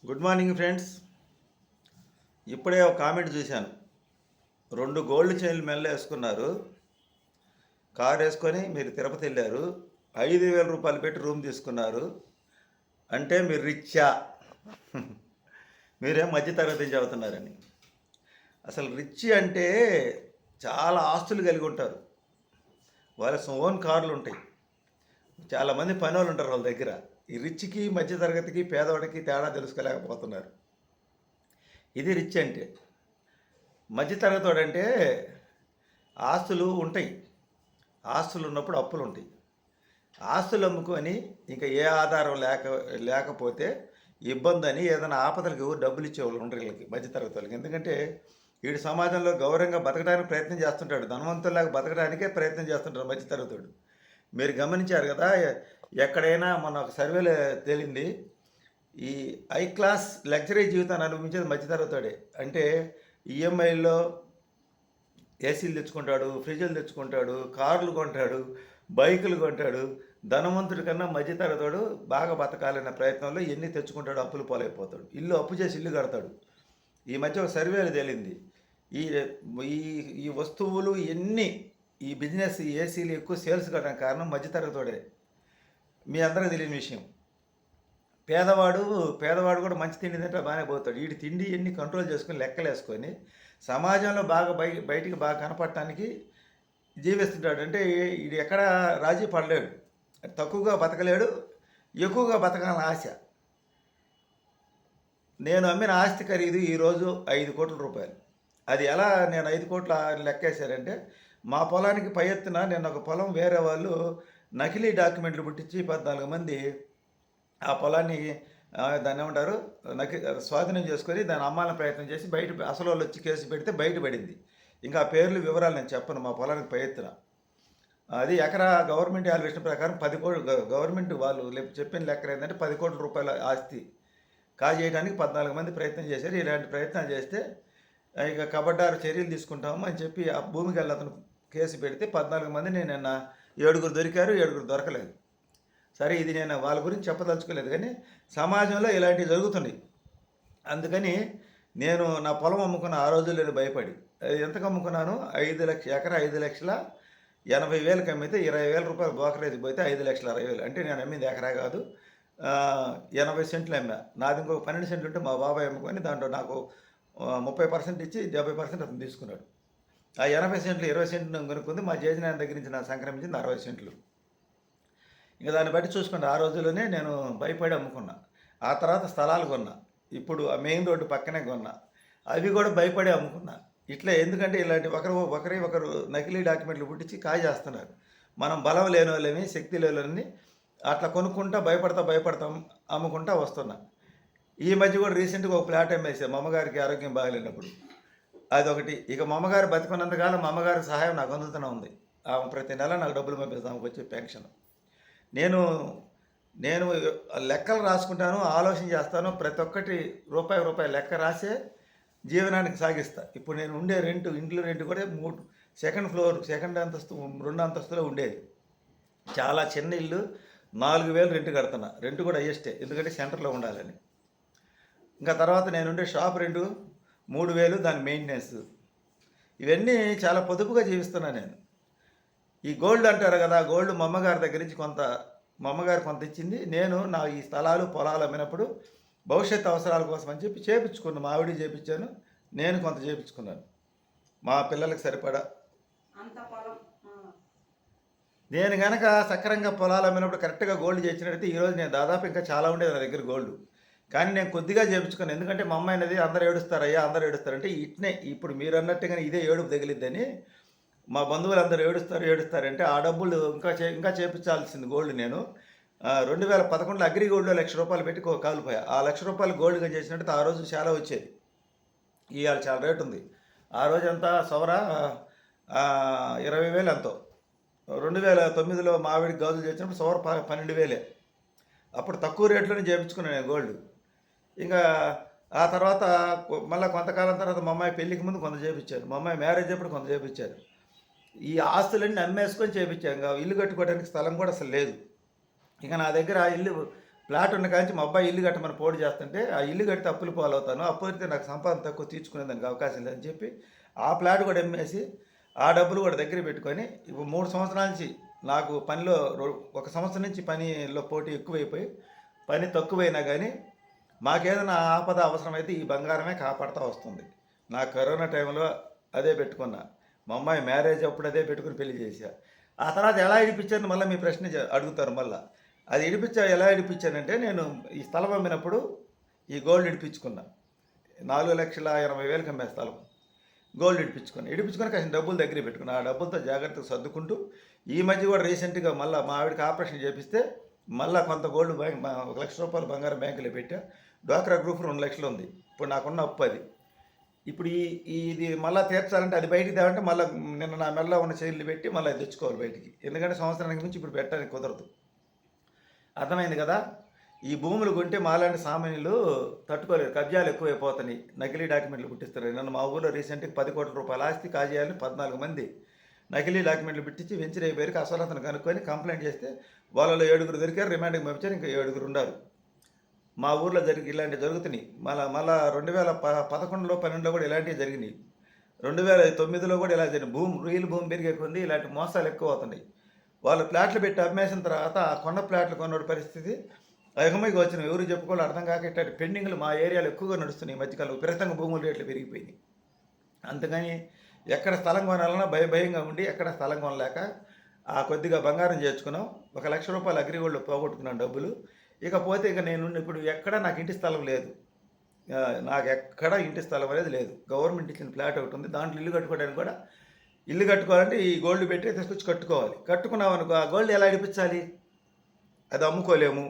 Good morning friends. ఇప్పుడే ఒక comment చూశాను. 2 గోల్డ్ చైన్లు మెడలో వేసుకున్నారు, కారు వేసుకొని మీరు తిరుపతి వెళ్ళారు, 5,000 రూపాయలు పెట్టి రూమ్ తీసుకున్నారు అంటే మీరు రిచ్చా? మీరేం మధ్యతరగతి నుంచి అవుతున్నారని. అసలు రిచ్ అంటే చాలా ఆస్తులు కలిగి ఉంటారు, వాళ్ళ ఓన్ కార్లు ఉంటాయి, చాలామంది పని వాళ్ళు ఉంటారు వాళ్ళ దగ్గర. ఈ రిచ్కి మధ్యతరగతికి పేదవాడికి తేడా తెలుసుకోలేకపోతున్నారు. ఇది రిచ్ అంటే. మధ్యతరగతి అంటే ఆస్తులు ఉంటాయి, ఆస్తులు ఉన్నప్పుడు అప్పులు ఉంటాయి. ఆస్తులు అమ్ముకొని ఇంకా ఏ ఆధారం లేకపోతే ఇబ్బంది అని ఏదైనా ఆపదలకు డబ్బులు ఇచ్చేవాళ్ళు ఉండరు వీళ్ళకి, మధ్యతరగతి వాళ్ళకి. ఎందుకంటే వీడు సమాజంలో గౌరవంగా బతకడానికి ప్రయత్నం చేస్తుంటాడు, ధనవంతుల్లాగా బతకడానికే ప్రయత్నం చేస్తుంటాడు మధ్యతరగతుడు. మీరు గమనించారు కదా, ఎక్కడైనా మన ఒక సర్వేలో తేలింది, ఈ హై క్లాస్ లగ్జరీ జీవితాన్ని అనుభవించేది మధ్యతరగతుడే. అంటే ఈఎంఐల్లో ఏసీలు తెచ్చుకుంటాడు, ఫ్రిడ్జ్లు తెచ్చుకుంటాడు, కార్లు కొంటాడు, బైకులు కొంటాడు. ధనవంతుడి కన్నా మధ్యతరగతుడు బాగా బతకాలనే ప్రయత్నంలో ఎన్ని తెచ్చుకుంటాడు, అప్పులు పాలైపోతాడు. అప్పు చేసి ఇల్లు కడతాడు. ఈ మధ్య ఒక సర్వేలు తేలింది, ఈ ఈ ఈ వస్తువులు ఎన్ని, ఈ బిజినెస్ ఏసీలు ఎక్కువ సేల్స్ కావడానికి కారణం మధ్యతరగతుడే. మీ అందరికీ తెలియని విషయం. పేదవాడు కూడా మంచి తిండి తింటే బాగానే పోతాడు. వీడి తిండి ఎన్ని కంట్రోల్ చేసుకొని లెక్కలు వేసుకొని సమాజంలో బాగా బయటికి బాగా కనపడటానికి జీవిస్తుంటాడు. అంటే వీడు ఎక్కడ రాజీ పడలేడు, తక్కువగా బతకలేడు, ఎక్కువగా బతకాలని ఆశ. నేను అమ్మిన ఆస్తి ఖరీదు ఈరోజు 5 కోట్ల రూపాయలు. అది ఎలా నేను 5 కోట్ల లెక్కేశారంటే, మా పొలానికి పై ఎత్తున నేను ఒక పొలం వేరే వాళ్ళు నకిలీ డాక్యుమెంట్లు పుట్టించి 14 మంది ఆ పొలాన్ని దాన్ని ఏమంటారు స్వాధీనం చేసుకొని దాన్ని అమ్మాలని ప్రయత్నం చేసి అసలు వాళ్ళు వచ్చి కేసు పెడితే బయటపడింది. ఇంకా ఆ పేర్లు వివరాలు నేను చెప్పను. మా పొలానికి పై ఎత్తున అది ఎకరా గవర్నమెంట్ వాల్యుయేషన్ ప్రకారం 10 కోట్లు, గవర్నమెంట్ వాళ్ళు చెప్పిన లెక్క ఏంటంటే 10 కోట్ల రూపాయల ఆస్తి కాజేయడానికి 14 మంది ప్రయత్నం చేశారు. ఇలాంటి ప్రయత్నాలు చేస్తే ఇక కబడ్డారు చర్యలు తీసుకుంటాము అని చెప్పి ఆ భూమికి వెళ్ళి అతను కేసు పెడితే 14 మందిని నిన్న 7 దొరికారు, 7 దొరకలేదు. సరే, ఇది నేను వాళ్ళ గురించి చెప్పదలుచుకోలేదు, కానీ సమాజంలో ఇలాంటివి జరుగుతున్నాయి. అందుకని నేను నా పొలం అమ్ముకున్న ఆ రోజుల్లో భయపడి, ఎంతకు అమ్ముకున్నాను, 5 లక్షల ఎకరా 5,80,000 అమ్మితే 20,000 రూపాయలు బ్రోకరేజ్ పోతే 5,60,000. అంటే నేను అమ్మింది ఎకరా కాదు, 80 సెంట్లు అమ్మా. నాది ఇంకొక 12 సెంట్లు ఉంటే మా బాబాయ్ అమ్ముకొని దాంట్లో నాకు 30% ఇచ్చి 70% అతను తీసుకున్నాడు. ఆ 80 సెంట్లు 20 సెంట్లు కొనుక్కుంది. మా జేజనాయన దగ్గర నుంచి నాకు సంక్రమించింది 60 సెంట్లు. ఇంకా దాన్ని బట్టి చూసుకోండి, ఆ రోజుల్లోనే నేను భయపడి అమ్ముకున్నా. ఆ తర్వాత స్థలాలు కొన్నా, ఇప్పుడు ఆ మెయిన్ రోడ్డు పక్కనే కొన్నా, అవి కూడా భయపడి అమ్ముకున్నా. ఇట్లా ఎందుకంటే ఇలాంటి ఒకరు నకిలీ డాక్యుమెంట్లు పుట్టించి కాజేస్తున్నారు. మనం బలం లేని వాళ్ళని, శక్తి లేని వాళ్ళని అట్లా కొనుక్కుంటా భయపడతాం అమ్ముకుంటా వస్తున్నా. ఈ మధ్య కూడా రీసెంట్గా ఒక ప్లాట్ అమ్మేసాను మా అమ్మగారికి ఆరోగ్యం బాగాలేనప్పుడు. అదొకటి. ఇక మా అమ్మగారు బతికున్నంతకాలం మా అమ్మగారి సహాయం నాకు అందుతూనే ఉంది. ఆమె ప్రతి నెల నాకు డబ్బులు పంపిస్తాము, వచ్చే పెన్షన్. నేను లెక్కలు రాసుకుంటాను, ఆలోచన చేస్తాను. ప్రతి ఒక్కటి రూపాయి లెక్క రాసే జీవనానికి సాగిస్తా. ఇప్పుడు నేను ఉండే ఇంట్లో రెంట్ కూడా 3 సెకండ్ ఫ్లోర్, సెకండ్ అంతస్తు, 2 అంతస్తులో ఉండేది. చాలా చిన్న ఇల్లు, 4,000 రెంట్ కడుతున్నా. రెంట్ కూడా హైయెస్టే, ఎందుకంటే సెంటర్లో ఉండాలని. ఇంకా తర్వాత నేను ఉండే షాప్ రెంటు 3,000, దాని మెయింటెనెన్స్. ఇవన్నీ చాలా పొదుపుగా జీవిస్తున్నా నేను. ఈ గోల్డ్ అంటారు కదా, గోల్డ్ మా అమ్మగారి దగ్గర నుంచి మా అమ్మగారు కొంత ఇచ్చింది. నేను నా ఈ స్థలాలు పొలాలు అమ్మినప్పుడు భవిష్యత్తు అవసరాల కోసం అని చెప్పి చేపించుకున్నాను. మా ఆవిడ చేపించాను, నేను కొంత చేపించుకున్నాను మా పిల్లలకు సరిపడా. నేను కనుక సక్రంగా పొలాలు అమ్మినప్పుడు కరెక్ట్గా గోల్డ్ చేసినట్టయితే ఈరోజు నేను దాదాపు ఇంకా చాలా ఉండేది నా దగ్గర గోల్డ్. కానీ నేను కొద్దిగా చేపించుకున్నాను, ఎందుకంటే మా అమ్మాయి అనేది అందరూ అందరూ ఏడుస్తారంటే ఇట్నే ఇప్పుడు మీరు అన్నట్టుగానే ఇదే ఏడుపు తగిలిద్దని మా బంధువులు అందరూ ఏడుస్తారంటే ఆ డబ్బులు ఇంకా చేపించాల్సింది గోల్డ్. నేను 2011లో అగ్రి గోల్డ్లో ₹1,00,000 పెట్టి కాలిపోయా. ఆ ₹1,00,000 గోల్డ్గా చేసినట్టు ఆ రోజు చాలా వచ్చేది. ఇవాళ చాలా రేటు ఉంది. ఆ రోజు అంతా సవర 20,000 ఎంతో. 2009లో మా ఆవిడికి గాజులు చేసినప్పుడు సవర 12,000. అప్పుడు తక్కువ రేట్లోనే చేయించుకున్నాను నేను గోల్డ్. ఇంకా ఆ తర్వాత మళ్ళీ కొంతకాలం తర్వాత మా అమ్మాయి పెళ్ళికి ముందు కొంత చేయించారు, మా అమ్మాయి మ్యారేజ్ అప్పుడు కొంత చేయించారు. ఈ ఆస్తులన్నీ అమ్మేసుకొని చేయించాను. ఇంకా ఇల్లు కట్టుకోవడానికి స్థలం కూడా అసలు లేదు. ఇక నా దగ్గర ఆ ఇల్లు ఫ్లాట్ ఉన్న కాంచి మా అబ్బాయి ఇల్లు కట్టమని పోటీ చేస్తుంటే ఆ ఇల్లు కడితే అప్పులు పాలవుతాను, అప్పు కడితే నాకు సంపాదన తక్కువ తీర్చుకునేదానికి అవకాశం లేదని చెప్పి ఆ ఫ్లాట్ కూడా అమ్మేసి ఆ డబ్బులు కూడా దగ్గర పెట్టుకొని ఇప్పుడు 3 సంవత్సరాల నుంచి నాకు పనిలో 1 సంవత్సరం నుంచి పనిలో పోటీ ఎక్కువైపోయి పని తక్కువైనా కానీ మాకేదైనా ఆపద అవసరమైతే ఈ బంగారమే కాపాడుతూ వస్తుంది. నా కరోనా టైంలో అదే పెట్టుకున్నా, మా అమ్మాయి మ్యారేజ్ అప్పుడు అదే పెట్టుకుని పెళ్లి చేశా. ఆ తర్వాత ఎలా ఇడిపించాను మళ్ళీ మీ ప్రశ్న అడుగుతారు మళ్ళీ. అది ఎలా ఇడిపించానంటే నేను ఈ స్థలం అమ్మినప్పుడు ఈ గోల్డ్ ఇడిపించుకున్నా. 4,80,000కి అమ్మే స్థలం గోల్డ్ ఇడిపించుకొని కాసిన డబ్బులు దగ్గర పెట్టుకున్నా. ఆ డబ్బులతో జాగ్రత్తగా సర్దుకుంటూ ఈ మధ్య కూడా రీసెంట్గా మళ్ళీ మా ఆవిడకి ఆపరేషన్ చేపిస్తే మళ్ళీ కొంత గోల్డ్ బ్యాంక్ ₹1,00,000 బంగారం బ్యాంకులో పెట్టా. డ్వాక్రా గ్రూప్ 2 లక్షలు ఉంది. ఇప్పుడు నాకున్న అప్పు అది. ఇప్పుడు ఇది మళ్ళీ తీర్చాలంటే అది బయటికి తేవాలంటే మళ్ళీ నిన్న నా మెడలో ఉన్న చైర్లు పెట్టి మళ్ళీ తెచ్చుకోవాలి బయటికి. ఎందుకంటే సంవత్సరానికి మించి ఇప్పుడు పెట్టడానికి కుదరదు. అర్థమైంది కదా. ఈ భూములు కొంటే మాలాంటి సామాన్యులు తట్టుకోలేరు, కబ్జాలు ఎక్కువైపోతున్నాయి, నకిలీ డాక్యుమెంట్లు పుట్టిస్తారు. నన్ను మా ఊళ్ళో రీసెంట్గా 10 కోట్ల రూపాయల ఆస్తి కాజేయాలని 14 మంది నకిలీ డాక్యుమెంట్లు పెట్టించి వెంచర్ అయిపోయారు. అసలు అతను కనుక్కొని కంప్లైంట్ చేస్తే వాళ్ళలో 7 దొరికారు, రిమాండ్కి పంపించారు, ఇంకా 7 ఉన్నారు. మా ఊర్లో ఇలాంటివి జరుగుతున్నాయి. మళ్ళా 2011లో 12లో కూడా ఇలాంటివి జరిగినాయి. 2009లో కూడా ఇలా జరిగింది. రియల్ భూమి పెరిగే కొంది ఇలాంటి మోసాలు ఎక్కువ అవుతున్నాయి. వాళ్ళు ప్లాట్లు పెట్టి అమ్మేసిన తర్వాత ఆ కొన్న ప్లాట్లు కొన్న పరిస్థితి అగమైకి వచ్చిన ఎవరు చెప్పుకోవాలి అర్థం కాక ఇట్లాంటి పెండింగ్లు మా ఏరియాలో ఎక్కువగా నడుస్తున్నాయి. ఈ మధ్యకాలం విపరీతంగా భూముల రేట్లు పెరిగిపోయినాయి. అంతకని ఎక్కడ స్థలం కొనాలన్నా భయంగా ఉండి ఎక్కడ స్థలం కొనలేక ఆ కొద్దిగా బంగారం చేర్చుకున్నాం. ₹1,00,000 అగ్రిగోల్డ్లో పోగొట్టుకున్నాను డబ్బులు. ఇకపోతే ఇక నేను ఇప్పుడు ఎక్కడ నాకు ఇంటి స్థలం లేదు. నాకు ఎక్కడ ఇంటి స్థలం అనేది లేదు. గవర్నమెంట్ ఇచ్చిన ఫ్లాట్ ఒకటి ఉంది, దాంట్లో ఇల్లు కట్టుకోవడానికి కూడా ఇల్లు కట్టుకోవాలంటే ఈ గోల్డ్ పెట్టి తీసుకొచ్చి కట్టుకోవాలి. కట్టుకున్నాం అనుకో ఆ గోల్డ్ ఎలా ఇడిపించాలి? అది అమ్ముకోలేము.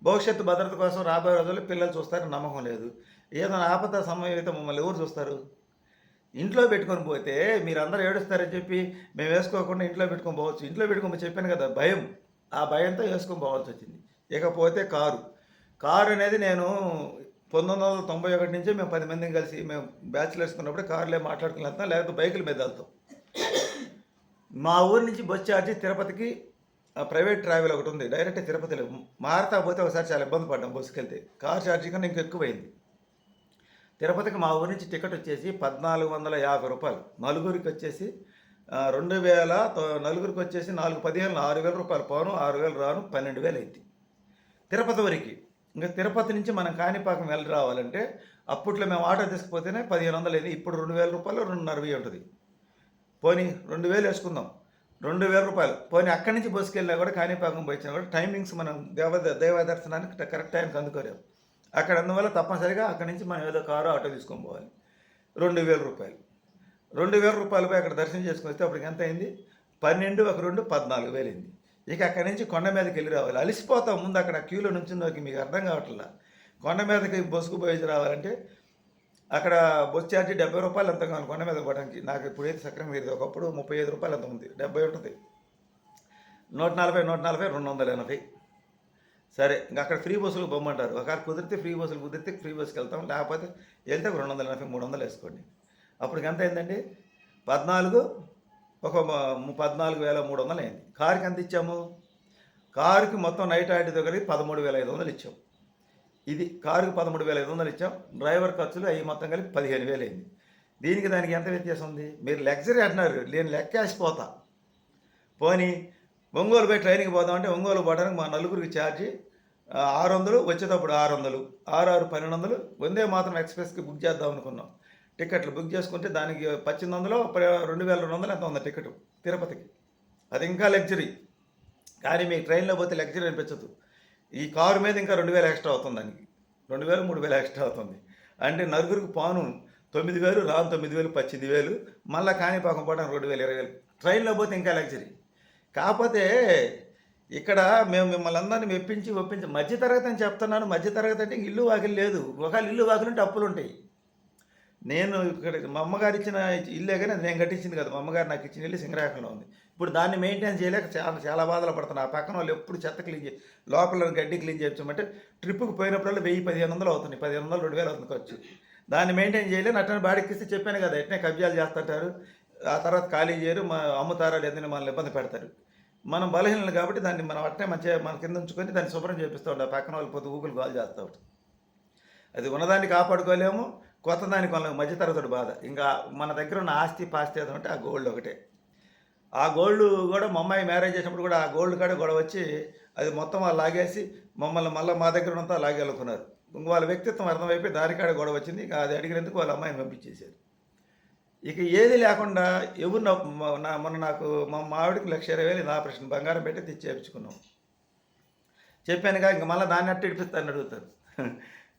భవిష్యత్తు భద్రత కోసం రాబోయే రోజుల్లో పిల్లలు చూస్తారని నమ్మకం లేదు. ఏదైనా ఆపద సమయం అయితే మమ్మల్ని ఎవరు చూస్తారు? ఇంట్లో పెట్టుకొని పోతే మీరందరూ ఏడుస్తారని చెప్పి మేము వేసుకోకుండా ఇంట్లో పెట్టుకొని పోవచ్చు. ఇంట్లో పెట్టుకొని చెప్పాను కదా భయం, ఆ భయంతో వేసుకొని పోవాల్సి వచ్చింది. ఇకపోతే కారు అనేది నేను 1991 నుంచే మేము 10 మందిని కలిసి మేము బ్యాచిలర్స్ ఉన్నప్పుడు కారులే మాట్లాడుకుని వెళ్తాం, లేకపోతే బైకుల మీద వెళ్తాం. మా ఊరి నుంచి బస్ ఛార్జీ తిరుపతికి ప్రైవేట్ ట్రావెల్ ఒకటి ఉంది, డైరెక్ట్ తిరుపతిలో మారుతా పోతే ఒకసారి చాలా ఇబ్బంది పడ్డాం బస్సుకి వెళ్తే. కార్ ఛార్జీ కన్నా ఇంకా ఎక్కువైంది. తిరుపతికి మా ఊరి నుంచి టికెట్ వచ్చేసి ₹1,450, నలుగురికి వచ్చేసి 2,000, నలుగురికి వచ్చేసి 4,15 ₹6,000 పోను, 6,000 రాను, 12,000 అయింది తిరుపతి వరకు. ఇంకా తిరుపతి నుంచి మనం కాణిపాకం వెళ్ళి రావాలంటే అప్పట్లో మేము ఆటో తీసుకుపోతేనే 1,500 అయింది. ఇప్పుడు ₹2,000, 2,60 ఉంటుంది. పోనీ 2,000 వేసుకుందాం, ₹2,000. పోనీ అక్కడి నుంచి బస్సుకి వెళ్ళినా కూడా కాణిపాకం పోయించినా కూడా టైమింగ్స్ మనం దేవ దర్శనానికి కరెక్ట్ టైంకి అందుకోలేము. అక్కడ అందువల్ల తప్పనిసరిగా అక్కడి నుంచి మనం ఏదో కారు ఆటో తీసుకొని పోవాలి. ₹2,000, ₹2,000 అక్కడ దర్శనం చేసుకుని వస్తే అప్పటికి ఎంత అయింది? 12, 1, 2, 14,000 అయింది. ఇక అక్కడి నుంచి కొండ మీదకి వెళ్ళి రావాలి. అలిసిపోతాం ముందు అక్కడ క్యూలో నుంచున్నోకి, మీకు అర్థం కావట్లా. కొండ మీదకి బస్సుకు పోయి రావాలంటే అక్కడ బస్ ఛార్జీ ₹70 ఎంత కావాలి కొండ మీద పోవడానికి. నాకు ఇప్పుడైతే సక్రమంగా లేదు, ఒకప్పుడు ₹35 ఎంత ఉంది, 70 ఉంటుంది. 140, 280. సరే ఇంకా అక్కడ ఫ్రీ బస్సులు బొమ్మంటారు. ఒకసారి కుదిరితే ఫ్రీ బస్సుకి వెళ్తాం, లేకపోతే వెళ్తే 280, 300 వేసుకోండి. అప్పటికి ఎంత అయిందండి? 14,300 అయింది. కారుకి ఎంత ఇచ్చాము? కారుకి మొత్తం నైట్ ఆడితో కలిపి 13,500 ఇచ్చాం. ఇది కారుకి 13,500 ఇచ్చాం. డ్రైవర్ ఖర్చులు అవి మొత్తం కలిపి 15,000 అయింది. దానికి ఎంత వ్యత్యాసం ఉంది? మీరు లగ్జరీ అంటున్నారు, నేను లెక్కేసిపోతా. పోనీ ఒంగోలు పోయి ట్రైన్కి పోదామంటే ఒంగోలు పోవడానికి మా నలుగురికి ఛార్జీ 600, వచ్చేటప్పుడు 600, 6, 1200. వందే మాత్రం ఎక్స్ప్రెస్కి బుక్ చేద్దాం అనుకున్నాం. టికెట్లు బుక్ చేసుకుంటే దానికి 1800, 2,200 ఎంత ఉంది టికెట్ తిరుపతికి. అది ఇంకా లగ్జరీ. కానీ మీకు ట్రైన్లో పోతే లగ్జరీ అనిపించదు. ఈ కారు మీద ఇంకా 2,000 ఎక్స్ట్రా అవుతుంది, దానికి 2,000, 3,000 ఎక్స్ట్రా అవుతుంది. అంటే నలుగురికి పాను 9,000, రాను 9,000, 18,000. మళ్ళీ కాణిపాకం పోవడానికి 2,000, 20,000. ట్రైన్లో పోతే ఇంకా లగ్జరీ. కాకపోతే ఇక్కడ మేము మిమ్మల్ని అందరినీ ఒప్పించి మధ్యతరగతి అని చెప్తున్నాను. మధ్యతరగతి అంటే ఇల్లు వాకిలు లేదు. ఒకవేళ ఇల్లు వాకిలు ఉంటే అప్పులు ఉంటాయి. నేను ఇక్కడ మా అమ్మగారు ఇచ్చిన ఇల్లే కానీ అది నేను కట్టించింది కదా. మా అమ్మగారు నాకు ఇచ్చిన ఇల్లు సింగరాకంలో ఉంది. ఇప్పుడు దాన్ని మెయింటైన్ చేయలేక చాలా బాధలు పడుతున్నాను. ఆ పక్కన వాళ్ళు ఎప్పుడు చెత్త క్లీన్ లోపల గడ్డి క్లీన్ చేయించమంటే ట్రిప్పుకి పోయినప్పుడల్లా 1,000-1,500 అవుతుంది. 1,500, 2,000 అవుతుంది ఖర్చు. దాన్ని మెయింటైన్ చేయలేని అట్లనే బాడీకిస్తే చెప్పాను కదా, ఎట్నే కబ్జాలు చేస్తుంటారు. ఆ తర్వాత ఖాళీ చేయరు, అమ్ముతారా లేదని మనల్ని ఇబ్బంది పెడతారు. మనం బలహీనలు కాబట్టి దాన్ని మనం అట్నే మన కింద ఉంచుకొని దాన్ని శుభ్రం చేపిస్తూ ఉంటాం. పక్కన వాళ్ళు పొద్దు ఊకులు గోల చేస్తూ ఉంటాం. అది ఉన్నదాన్ని కాపాడుకోలేము, కొత్త దాన్ని కొనలేము. మధ్యతరగతి బాధ. ఇంకా మన దగ్గర ఉన్న ఆస్తి, పాస్తి ఏదో ఉంటే ఆ గోల్డ్ ఒకటే. ఆ గోల్డ్ కూడా మా అమ్మాయి మ్యారేజ్ చేసినప్పుడు కూడా ఆ గోల్డ్ కాడ గొడవ వచ్చి అది మొత్తం వాళ్ళు లాగేసి మమ్మల్ని మళ్ళీ మా దగ్గర ఉన్నంతా లాగేళ్ళుకున్నారు. ఇంక వాళ్ళ వ్యక్తిత్వం అర్థమైపోయి దానికాడ గొడవ వచ్చింది. ఇక అది అడిగినందుకు వాళ్ళ అమ్మాయిని పంపించేశారు. ఇక ఏది లేకుండా ఎవరు మొన్న నాకు మా ఆవిడకి 1,20,000 ఇది ఆపరేషన్ బంగారం పెట్టి తెచ్చి చేయించుకున్నాం. చెప్పానుగా ఇంక మళ్ళీ దాన్ని అట్టు ఇడిపిస్తాను అడుగుతారు.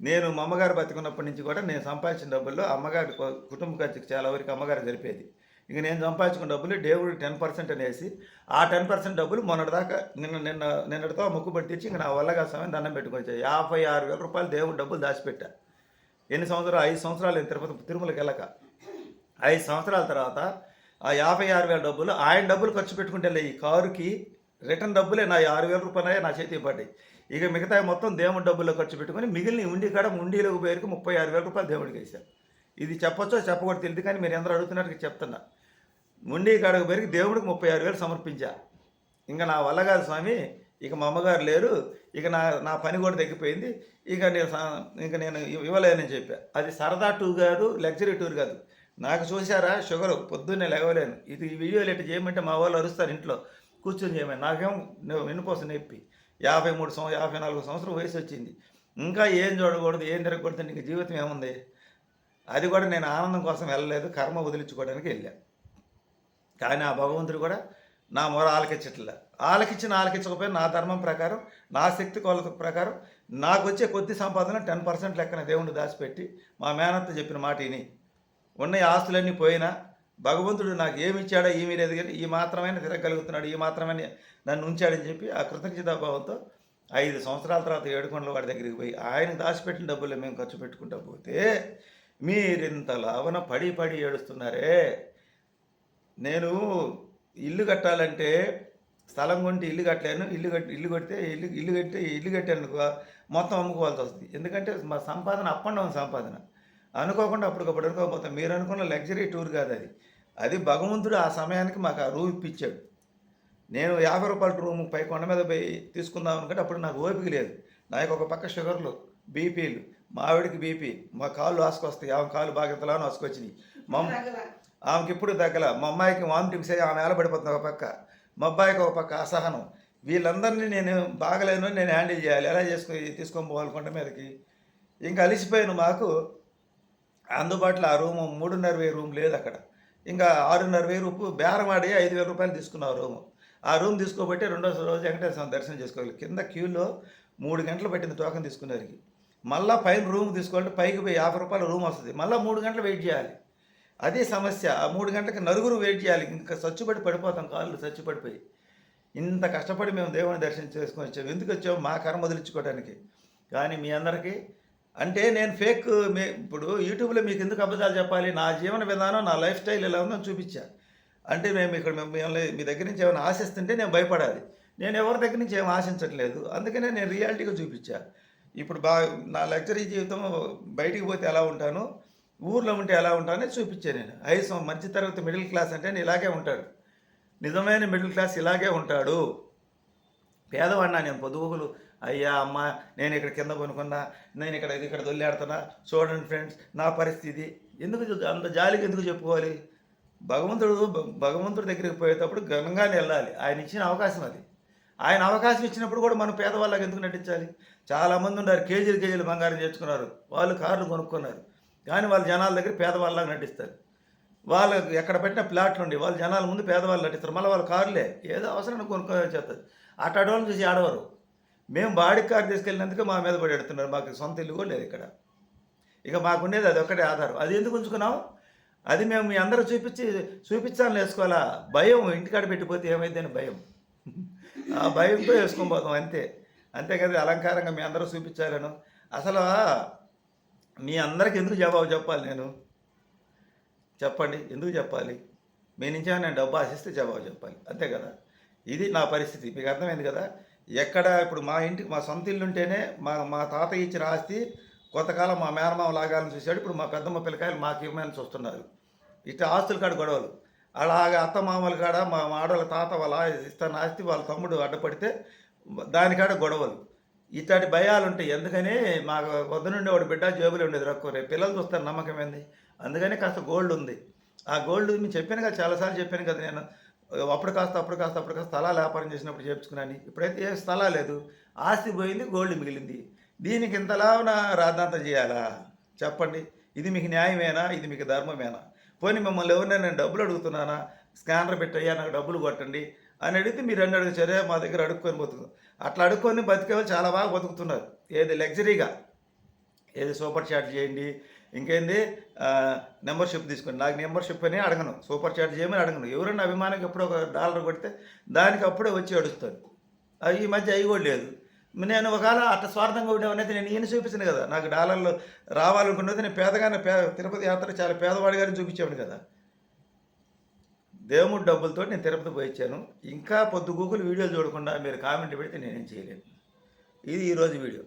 నేను మా అమ్మగారు బతికున్నప్పటి నుంచి కూడా నేను సంపాదించిన డబ్బుల్లో అమ్మగారి కుటుంబ ఖర్చుకి చాలా వరకు అమ్మగారు జరిపేది. ఇక నేను సంపాదించుకున్న డబ్బులు దేవుడు 10% అనేసి ఆ 10% డబ్బులు మొన్నటిదాకా నిన్నటితో మొక్కుబడి తెచ్చి ఇంక నా వల్లగా సమయం దండం పెట్టుకొని 56,000 రూపాయలు దేవుడు డబ్బులు దాచిపెట్టా. ఎన్ని సంవత్సరాలు? 5 సంవత్సరాలు తిరుమలకి వెళ్ళక 5 సంవత్సరాల తర్వాత ఆ 56,000 డబ్బులు ఆయన డబ్బులు ఖర్చు పెట్టుకుంటే ఈ కారుకి రిటర్న్ డబ్బులే నా 6,000 రూపాయలే నా చేతికి పడ్డాయి. ఇక మిగతా మొత్తం దేవుడి డబ్బుల్లో ఖర్చు పెట్టుకొని మిగిలిన ఉండి కాడ ఉండిలోకి పేరుకి 36,000 రూపాయలు దేవుడికి వేశారు. ఇది చెప్పొచ్చో చెప్పకూడదు తెలియదు కానీ మీరు ఎందరూ అడుగుతున్నట్టు చెప్తున్నా. ఉండి కాడకు పేరుకి దేవుడికి 36,000 సమర్పించా. ఇంకా నా వల్ల కాదు స్వామి, ఇక మా అమ్మగారు లేరు, ఇక నా పని కూడా తగ్గిపోయింది, ఇక నేను ఇవ్వలేనని చెప్పా. అది సరదా టూర్ కాదు, లగ్జరీ టూర్ కాదు. నాకు చూసారా షుగరు, పొద్దున్నే లేవలేను. ఇది ఈ వీడియోలు ఎట్లా చేయమంటే మా వాళ్ళు అరుస్తారు ఇంట్లో కూర్చొని చేయమని. నాకేం వెన్నుపోస నొప్పి. 54 సంవత్సరం వయసు వచ్చింది. ఇంకా ఏం చూడకూడదు, ఏం తిరగకూడదు, నీకు జీవితం ఏముంది? అది కూడా నేను ఆనందం కోసం వెళ్ళలేదు, కర్మ వదిలించుకోవడానికి వెళ్ళా. కానీ ఆ భగవంతుడు కూడా నా మొర ఆలకించకపోయినా నా ధర్మం ప్రకారం, నా శక్తి కొలత ప్రకారం నాకు వచ్చే కొద్ది సంపాదన 10% లెక్కన దేవుణ్ణి దాచిపెట్టి మా మేనత్త చెప్పిన మాట విని ఉన్న ఆస్తులన్నీ పోయినా భగవంతుడు నాకు ఏమి ఇచ్చాడో ఏమీ లేదు కానీ ఈ మాత్రమైనా తిరగలుగుతున్నాడు, ఈ మాత్రమే నన్ను ఉంచాడని చెప్పి ఆ కృతజ్ఞతాభావంతో 5 సంవత్సరాల తర్వాత ఏడుకొండల వాడి దగ్గరికి పోయి ఆయనకు దాచిపెట్టిన డబ్బులు మేము ఖర్చు పెట్టుకుంటా పోతే మీరింత లాభన పడి ఏడుస్తున్నారే. నేను ఇల్లు కట్టాలంటే స్థలం కొంటే ఇల్లు కట్టలేను, ఇల్లు కట్టాను మొత్తం అమ్ముకోవాల్సి వస్తుంది. ఎందుకంటే మా సంపాదన అప్ అండ్ డౌన్ సంపాదన. అనుకోకుండా అప్పటికప్పుడు అనుకోకపోతాం. మీరు అనుకున్న లగ్జరీ టూర్ కాదు అది. అది భగవంతుడు ఆ సమయానికి మాకు ఆ రూమ్ ఇప్పించాడు. నేను 50 రూపాయల రూమ్ పై కొండ మీద పోయి తీసుకుందాం అనుకుంటే అప్పుడు నాకు ఓపిక లేదు. నాకు ఒక పక్క షుగర్లు, బీపీలు, మా ఆవిడికి బీపీ, మా కాళ్ళు ఆసుకొస్తాయి. ఆమె కాళ్ళు బాగా ఇంతలాను ఆసుకొచ్చినాయి. ఆమెకి ఇప్పుడు తగ్గల. మా అమ్మాయికి వామిటింగ్స్ అయ్యి ఆమె ఏలబడిపోతుంది ఒక పక్క, మా అబ్బాయికి ఒక పక్క అసహనం. వీళ్ళందరినీ నేను బాగలేను, నేను హ్యాండిల్ చేయాలి. ఎలా తీసుకొని పోవాలి కొండ మీదకి. ఇంకా అలిసిపోయాను. మాకు అందుబాటులో ఆ రూము 3,500 రూమ్ లేదు అక్కడ. ఇంకా 6,500 బేరమాడి 5,000 రూపాయలు తీసుకున్నావు రూము. ఆ రూమ్ తీసుకోబట్టి రెండో రోజు వెంకటేశ్వర స్వామి దర్శనం చేసుకోవాలి. కింద క్యూలో 3 గంటలు పట్టింది టోకెన్ తీసుకునేసరికి. మళ్ళీ పైన రూమ్ తీసుకోవాలంటే పైకి పోయి 50 రూపాయల రూమ్ వస్తుంది. మళ్ళీ 3 గంటలు వెయిట్ చేయాలి. అదే సమస్య. ఆ 3 గంటలకు నలుగురు వెయిట్ చేయాలి. ఇంకా పడిపోతాం, కాళ్ళు పడిపోయి. ఇంత కష్టపడి మేము దేవుని దర్శనం చేసుకొని వచ్చాము. ఎందుకు వచ్చాము? మా కర్మ వదిలించుకోవడానికి. కానీ మీ అందరికీ అంటే నేను ఇప్పుడు యూట్యూబ్లో మీకు ఎందుకు అబద్ధాలు చెప్పాలి? నా జీవన విధానం, నా లైఫ్ స్టైల్ ఎలా ఉందో చూపించా. అంటే మేము ఇక్కడ మిమ్మల్ని మీ దగ్గర నుంచి ఏమైనా ఆశిస్తుంటే నేను భయపడాలి. నేను ఎవరి దగ్గర నుంచి ఏమి ఆశించట్లేదు. అందుకనే నేను రియాలిటీగా చూపించా. ఇప్పుడు నా లగ్జరీ జీవితం బయటికి పోతే ఎలా ఉంటాను, ఊర్లో ఉంటే ఎలా ఉంటానో చూపించాను నేను. మధ్యతరగతి మిడిల్ క్లాస్ అంటే ఇలాగే ఉంటాడు. నిజమైన మిడిల్ క్లాస్ ఇలాగే ఉంటాడు. పేదవాడినా నేను పొదుగులు, అయ్యా అమ్మ నేను ఇక్కడ కింద కొనుక్కున్నా, నేను ఇక్కడ దొల్లాడుతున్నా, చూడండి ఫ్రెండ్స్ నా పరిస్థితి. ఎందుకు అంత జాలికి ఎందుకు చెప్పుకోవాలి? భగవంతుడి దగ్గరికి పోయేటప్పుడు ఘనంగానే వెళ్ళాలి. ఆయన ఇచ్చిన అవకాశం అది. ఆయన అవకాశం ఇచ్చినప్పుడు కూడా మనం పేదవాళ్ళకి ఎందుకు నటించాలి? చాలామంది ఉన్నారు కేజీలు బంగారం చేసుకున్నారు, వాళ్ళు కార్లు కొనుక్కున్నారు, కానీ వాళ్ళు జనాల దగ్గర పేదవాళ్ళలాగా నటిస్తారు. వాళ్ళు ఎక్కడ పెట్టిన ప్లాట్లు ఉండి వాళ్ళు జనాల ముందు పేదవాళ్ళు నటిస్తారు. మళ్ళీ వాళ్ళ కార్లే ఏదో అవసరాన్ని కొనుక్కొని చేస్తారు. అటాడోళ్ళని చూసి ఆడవారు. మేము బాడీ కార్ తీసుకెళ్ళినందుకు మా మీద పడి ఎడుతున్నారు. మాకు సొంత ఇల్లు కూడా లేదు ఇక్కడ. ఇక మాకుండేది అది ఒక్కటే ఆధారం. అది ఎందుకు ఉంచుకున్నాం? అది మేము మీ అందరూ చూపించాలని వేసుకోవాలా? భయం. ఇంటికాడ పెట్టిపోతే ఏమైందని భయం. ఆ భయంతో వేసుకొని పోతాం అంతే కదా. అలంకారంగా మీ అందరూ చూపించాలను. అసలు మీ అందరికి ఎందుకు జవాబు చెప్పాలి? నేను చెప్పండి, ఎందుకు చెప్పాలి? మీ నుంచి నేను డబ్బు ఆశిస్తే జవాబు చెప్పాలి, అంతే కదా. ఇది నా పరిస్థితి. మీకు అర్థమైంది కదా. ఎక్కడ ఇప్పుడు మా సొంత ఇల్లు ఉంటేనే మా తాతయ్య ఇచ్చిన ఆస్తి కొంతకాలం మా మేనమామ లాగాలని చూశాడు. ఇప్పుడు మా పెద్దమ్మ పిల్లకాయలు మాకు ఇవ్వమని చూస్తున్నారు. ఇట్లా ఆస్తుల కాడ గొడవలు. అలాగా అత్తమామల కాడ మా ఆడోళ్ళ తాత వాళ్ళ ఇస్తాను ఆస్తి వాళ్ళ తమ్ముడు అడ్డపడితే దానికాడ గొడవలు. ఇట్లాంటి భయాలుంటాయి. ఎందుకని మాకు పొద్దునుండి వాడి బిడ్డ జేబులో ఉండేది రొక్కం. రేపు పిల్లలు చూస్తారు నమ్మకమేంది. అందుకని కాస్త గోల్డ్ ఉంది. ఆ గోల్డ్ మీకు చెప్పాను కదా! చాలా సార్లు చెప్పాను కదా నేను. అప్పుడు కాస్త, అప్పుడు కాస్త, అప్పుడు కాస్త స్థలాలు వ్యాపారం చేసినప్పుడు చేపించుకున్నాను. ఇప్పుడైతే ఏ స్థలా లేదు. ఆస్తి పోయింది, గోల్డ్ మిగిలింది. దీనికి ఇంతలావున రాద్ధాంతం చేయాలా? చెప్పండి. ఇది మీకు న్యాయమేనా? ఇది మీకు ధర్మమేనా? పోనీ మిమ్మల్ని ఎవరినైనా నేను డబ్బులు అడుగుతున్నానా? స్కానర్ పెట్టయ్యా నాకు డబ్బులు కొట్టండి అని అడిగితే మీరు అన్ని అడుగుతారే మా దగ్గర అడుక్కొని బతుకుతాం. అట్లా అడుక్కొని బతికే వాళ్ళు చాలా బాగా బతుకుతున్నారు. ఏది లగ్జరీగా. ఏది సూపర్ చాట్ చేయండి. ఇంకేంది మెంబర్‌షిప్ తీసుకోండి. నాకు మెంబర్‌షిప్ అని అడగను. సూపర్ చాట్ చేయమని అడగను. ఎవరన్నా అభిమానంగా ఎప్పుడో ఒక డాలర్ కొడితే దానికి అప్పుడే వచ్చి అడుస్తాడు. ఈ మధ్య అయి కూడా లేదు. నేను ఒకవేళ అట్లా స్వార్థంగా ఉండేవాడినైతే నేను ఈయన చూపించను కదా! నాకు డాలర్లు రావాలనుకున్నది నేను పేదగానే తిరుపతి యాత్ర చాలా పేదవాడిగానే చూపించేవాడిని కదా! దేవుడి డబ్బులతో నేను తిరుపతి పోయిచ్చాను. ఇంకా పొద్దుగూకులు వీడియోలు చూడకుండా మీరు కామెంట్ పెడితే నేనేం చేయలేను. ఇది ఈరోజు వీడియో.